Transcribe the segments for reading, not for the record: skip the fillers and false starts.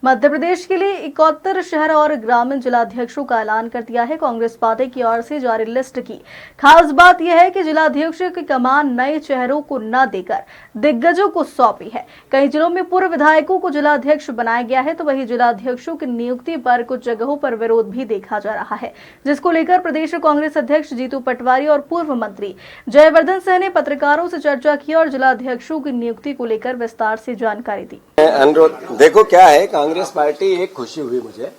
मध्य प्रदेश के लिए 71 शहर और ग्रामीण जिलाध्यक्षों का ऐलान कर दिया है कांग्रेस पार्टी की ओर से जारी लिस्ट की। खास बात यह है कि जिलाध्यक्षों की कमान नए चेहरों को न देकर दिग्गजों को सौंपी है। कई जिलों में पूर्व विधायकों को जिलाध्यक्ष बनाया गया है, तो वहीं जिलाध्यक्षों की नियुक्ति पर कुछ जगहों पर विरोध भी देखा जा रहा है, जिसको लेकर प्रदेश कांग्रेस अध्यक्ष जीतू पटवारी और पूर्व मंत्री जयवर्धन सिंह ने पत्रकारों से चर्चा की और जिलाध्यक्षों की नियुक्ति को लेकर विस्तार से जानकारी दी। अनुरोध देखो क्या है, कांग्रेस पार्टी एक खुशी हुई मुझे,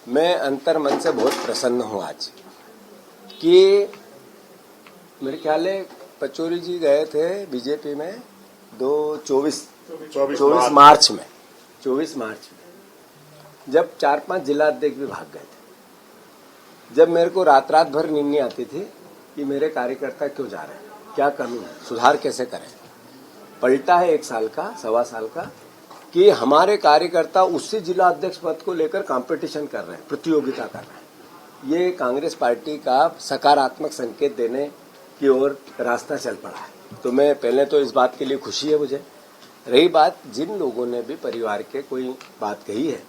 मैं अंतर मन से बहुत प्रसन्न हूं आज कि मेरे ख्याल है पचौरी जी गए थे बीजेपी में 24 मार्च में जब 4-5 जिला अध्यक्ष भी भाग गए थे। जब मेरे को रात भर नींद नहीं आती थी कि मेरे कार्यकर्ता क्यों जा रहे हैं, क्या कमी है, सुधार कैसे करें। पलटा है 1 साल का, 1.25 साल का, कि हमारे कार्यकर्ता उसी जिला अध्यक्ष पद को लेकर कंपटीशन कर रहे हैं, प्रतियोगिता कर रहे हैं। ये कांग्रेस पार्टी का सकारात्मक संकेत देने की ओर रास्ता चल पड़ा है। तो मैं पहले तो इस बात के लिए खुशी है मुझे। रही बात, जिन लोगों ने भी परिवार के कोई बात कही है,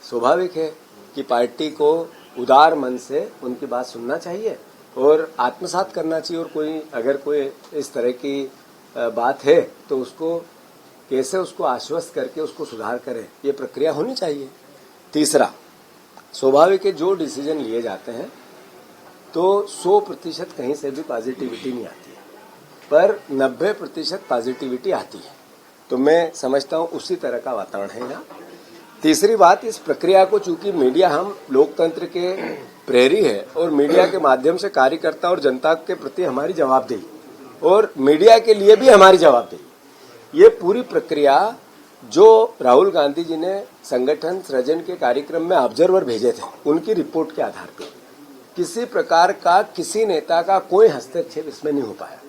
स्वाभाविक है कि पार्टी को उदार मन से उनकी बात सुनना चाहिए और आत्मसात करना चाहिए। और अगर कोई इस तरह की बात है तो उसको कैसे उसको आश्वस्त करके उसको सुधार करें, ये प्रक्रिया होनी चाहिए। तीसरा, स्वाभाविक है जो डिसीजन लिए जाते हैं तो 100% कहीं से भी पॉजिटिविटी नहीं आती है, पर 90% पॉजिटिविटी आती है। तो मैं समझता हूं उसी तरह का वातावरण है यहाँ। तीसरी बात, इस प्रक्रिया को चूंकि मीडिया, हम लोकतंत्र के प्रहरी है और मीडिया के माध्यम से कार्यकर्ता और जनता के प्रति हमारी जवाबदेही और मीडिया के लिए भी हमारी जवाबदेही, ये पूरी प्रक्रिया जो राहुल गांधी जी ने संगठन सृजन के कार्यक्रम में ऑब्जर्वर भेजे थे, उनकी रिपोर्ट के आधार पर किसी प्रकार का किसी नेता का कोई हस्तक्षेप इसमें नहीं हो पाया।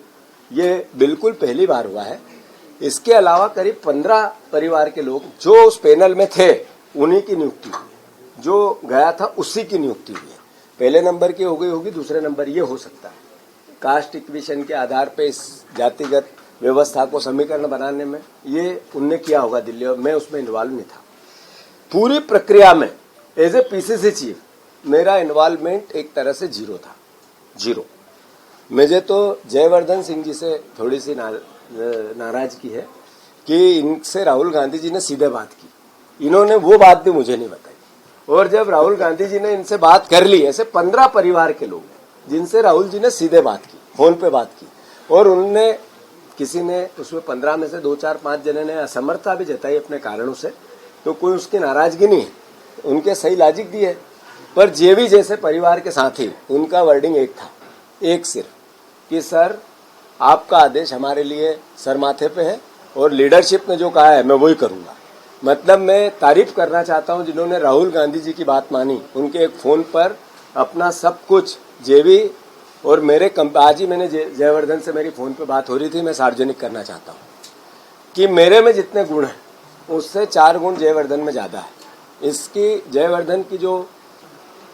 ये बिल्कुल पहली बार हुआ है। इसके अलावा करीब 15 परिवार के लोग जो उस पैनल में थे उन्हीं की नियुक्ति हुई, जो गया था उसी की नियुक्ति हुई है। पहले नंबर की हो गई होगी, दूसरे नंबर ये हो सकता है। कास्ट इक्वेशन के आधार पर इस जातिगत व्यवस्था को समीकरण बनाने में ये उनने किया होगा दिल्ली, और मैं उसमें इन्वॉल्व नहीं था। पूरी प्रक्रिया में एज ए पीसीसी चीफ मेरा इन्वॉल्वमेंट एक तरह से जीरो। मुझे तो जयवर्धन सिंह जी से थोड़ी सी नाराजगी है कि इनसे राहुल गांधी जी ने सीधे बात की, इन्होंने वो बात भी मुझे नहीं बताई। और जब राहुल गांधी जी ने इनसे बात कर ली, ऐसे 15 परिवार के लोग जिनसे राहुल जी ने सीधे बात की, फोन पे बात की, और उनने किसी ने उसमें 15 में से 2-4-5 जने ने असमर्थता भी जताई अपने कारणों से, तो कोई उसकी नाराजगी नहीं है, उनके सही लॉजिक दिए। पर जेवी जैसे परिवार के साथी, उनका वर्डिंग एक था, एक सिर्फ, कि सर आपका आदेश हमारे लिए सर माथे पे है और लीडरशिप ने जो कहा है मैं वही करूंगा। मतलब मैं तारीफ करना चाहता हूं जिन्होंने राहुल गांधी जी की बात मानी, उनके एक फोन पर अपना सब कुछ जेवी और मेरे आज ही मैंने जयवर्धन से मेरी फोन पे बात हो रही थी, मैं सार्वजनिक करना चाहता हूं कि मेरे में जितने गुण हैं उससे 4 गुण जयवर्धन में ज्यादा है। इसकी जयवर्धन की जो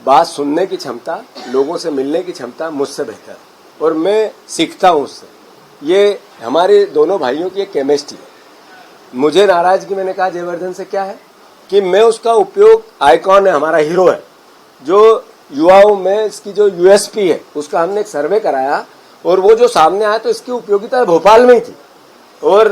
बात सुनने की क्षमता, लोगों से मिलने की क्षमता मुझसे बेहतर है और मैं सीखता हूं उससे। ये हमारे दोनों भाइयों की एक केमिस्ट्री है। मुझे नाराजगी, मैंने कहा जयवर्धन से, क्या है कि मैं उसका उपयोग, आइकॉन है, हमारा हीरो है, जो युवाओं में इसकी जो यूएसपी है उसका हमने एक सर्वे कराया और वो जो सामने आया तो इसकी उपयोगिता भोपाल में ही थी। और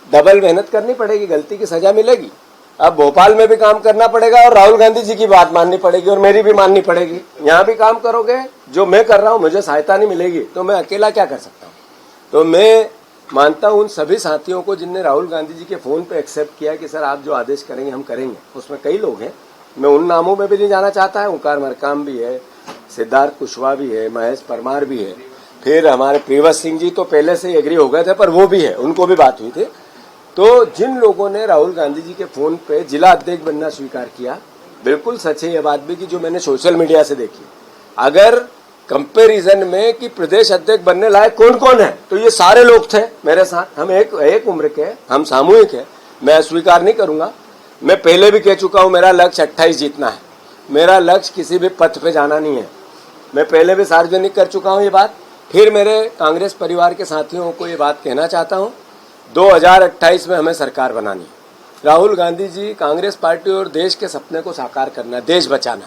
डबल मेहनत करनी पड़ेगी, गलती की सजा मिलेगी। अब भोपाल में भी काम करना पड़ेगा और राहुल गांधी जी की बात माननी पड़ेगी और मेरी भी माननी पड़ेगी। यहाँ भी काम करोगे, जो मैं कर रहा हूँ, मुझे सहायता नहीं मिलेगी तो मैं अकेला क्या कर सकता हूँ। तो मैं मानता हूँ उन सभी साथियों को जिनने राहुल गांधी जी के फोन पे एक्सेप्ट किया कि सर आप जो आदेश करेंगे हम करेंगे। उसमें कई लोग हैं, मैं उन नामों में भी नहीं जाना चाहता है। ओंकार मरकाम भी है, सिद्धार्थ कुशवाहा भी है, महेश परमार भी है, फिर हमारे प्रियव्रत सिंह जी तो पहले से ही एग्री हो गए थे पर वो भी है, उनको भी बात हुई थी। तो जिन लोगों ने राहुल गांधी जी के फोन पे जिला अध्यक्ष बनना स्वीकार किया, बिल्कुल सच है ये बात भी कि जो मैंने सोशल मीडिया से देखी, अगर कंपैरिजन में कि प्रदेश अध्यक्ष बनने लायक कौन कौन है तो ये सारे लोग थे मेरे साथ। हम एक उम्र के, हम सामूहिक है, मैं अस्वीकार नहीं करूंगा। मैं पहले भी कह चुका हूं मेरा लक्ष्य 28 जीतना है, मेरा लक्ष्य किसी भी पथ पे जाना नहीं है। मैं पहले भी सार्वजनिक कर चुका हूं ये बात। फिर मेरे कांग्रेस परिवार के साथियों को ये बात कहना चाहता हूं, 2028 में हमें सरकार बनानी है राहुल गांधी जी, कांग्रेस पार्टी और देश के सपने को साकार करना, देश बचाना।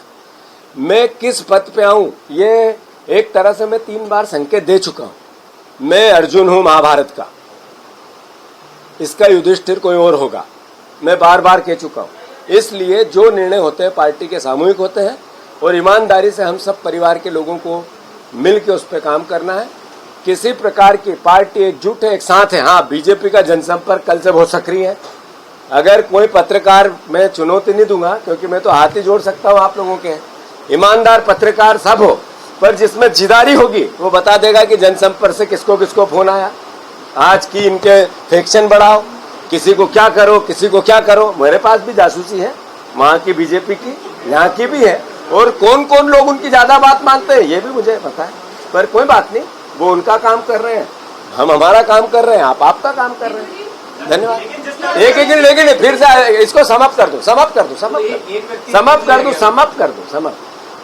मैं किस पद पे आऊं, ये एक तरह से मैं 3 बार संकेत दे चुका हूं। मैं अर्जुन हूं महाभारत का, इसका युधिष्ठिर कोई और होगा, मैं बार बार कह चुका हूं। इसलिए जो निर्णय होते हैं पार्टी के सामूहिक होते हैं और ईमानदारी से हम सब परिवार के लोगों को मिल के उस पर काम करना है। किसी प्रकार की पार्टी एकजुट है, एक साथ है। हाँ, बीजेपी का जनसंपर्क कल से बहुत सक्रिय है। अगर कोई पत्रकार, मैं चुनौती नहीं दूंगा क्योंकि मैं तो हाथ ही जोड़ सकता हूं आप लोगों के, ईमानदार पत्रकार सब हो, पर जिसमें जिदारी होगी वो बता देगा कि जनसंपर्क से किसको किसको फोन आया, आज की इनके फैक्शन बढ़ाओ, किसी को क्या करो, किसी को क्या करो। मेरे पास भी जासूसी है, वहां की बीजेपी की, यहाँ की भी है, और कौन कौन लोग उनकी ज्यादा बात मानते हैं ये भी मुझे पता है। पर कोई बात नहीं, वो उनका काम कर रहे हैं, हम हमारा काम कर रहे हैं, आप आपका काम कर रहे हैं। धन्यवाद। एक लेकिन फिर से इसको समाप्त कर दो।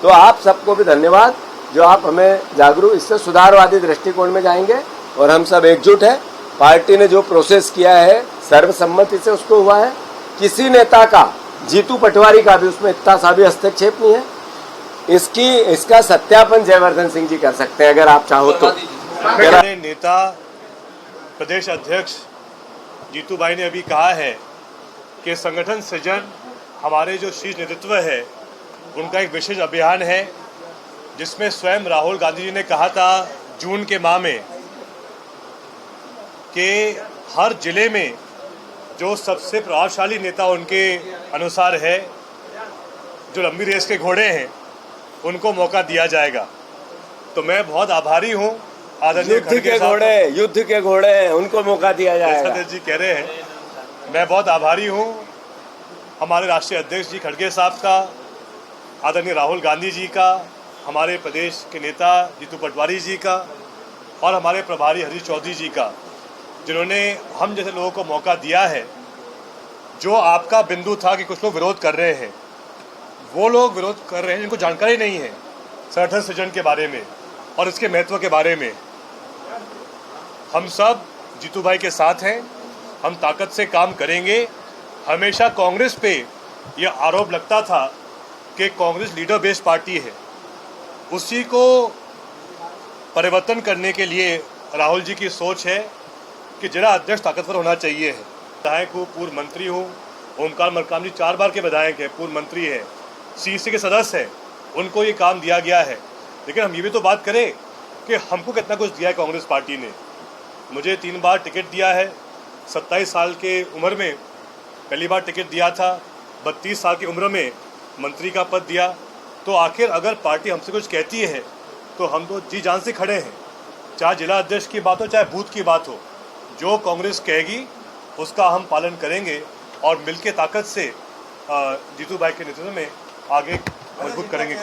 तो आप सबको भी धन्यवाद जो आप हमें जागरूक, इससे सुधारवादी दृष्टिकोण में जाएंगे और हम सब एकजुट है। पार्टी ने जो प्रोसेस किया है सर्वसम्मति से उसको हुआ है। किसी नेता का, जीतू पटवारी का भी उसमें इतना सा भी हस्तक्षेप नहीं है। इसका सत्यापन जयवर्धन सिंह जी कर सकते हैं अगर आप चाहो तो। नेता प्रदेश अध्यक्ष जीतू भाई ने अभी कहा है कि संगठन सृजन हमारे जो शीर्ष नेतृत्व है उनका एक विशेष अभियान है, जिसमें स्वयं राहुल गांधी जी ने कहा था जून के माह में कि हर जिले में जो सबसे प्रभावशाली नेता उनके अनुसार है, जो लंबी रेस के घोड़े हैं, उनको मौका दिया जाएगा। तो मैं बहुत आभारी हूं आदरणीय युद्ध के घोड़े उनको मौका दिया जाएगा जी कह रहे हैं। मैं बहुत आभारी हूं हमारे राष्ट्रीय अध्यक्ष जी खड़गे साहब का, आदरणीय राहुल गांधी जी का, हमारे प्रदेश के नेता जीतू पटवारी जी का और हमारे प्रभारी हरीश चौधरी जी का, जिन्होंने हम जैसे लोगों को मौका दिया है। जो आपका बिंदु था कि कुछ लोग विरोध कर रहे हैं, वो लोग विरोध कर रहे हैं जिनको जानकारी नहीं है संगठन सृजन के बारे में और इसके महत्व के बारे में। हम सब जीतू भाई के साथ हैं, हम ताकत से काम करेंगे। हमेशा कांग्रेस पे यह आरोप लगता था कि कांग्रेस लीडर बेस्ड पार्टी है, उसी को परिवर्तन करने के लिए राहुल जी की सोच है कि जिला अध्यक्ष ताकतवर होना चाहिए है। विधायक हूँ, पूर्व मंत्री हूँ, ओमकार मरकाम जी 4 बार के विधायक है, पूर्व मंत्री है, सीसी के सदस्य हैं, उनको ये काम दिया गया है। लेकिन हम ये भी तो बात करें कि हमको कितना कुछ दिया है कांग्रेस पार्टी ने। मुझे 3 बार टिकट दिया है, 27 साल के उम्र में पहली बार टिकट दिया था, 32 साल की उम्र में मंत्री का पद दिया। तो आखिर अगर पार्टी हमसे कुछ कहती है तो हम तो जी जान से खड़े हैं, चाहे जिला अध्यक्ष की बात हो चाहे बूथ की बात हो। जो कांग्रेस कहेगी उसका हम पालन करेंगे और मिलकर ताकत से जीतू भाई के नेतृत्व में आगे मजबूत करेंगे।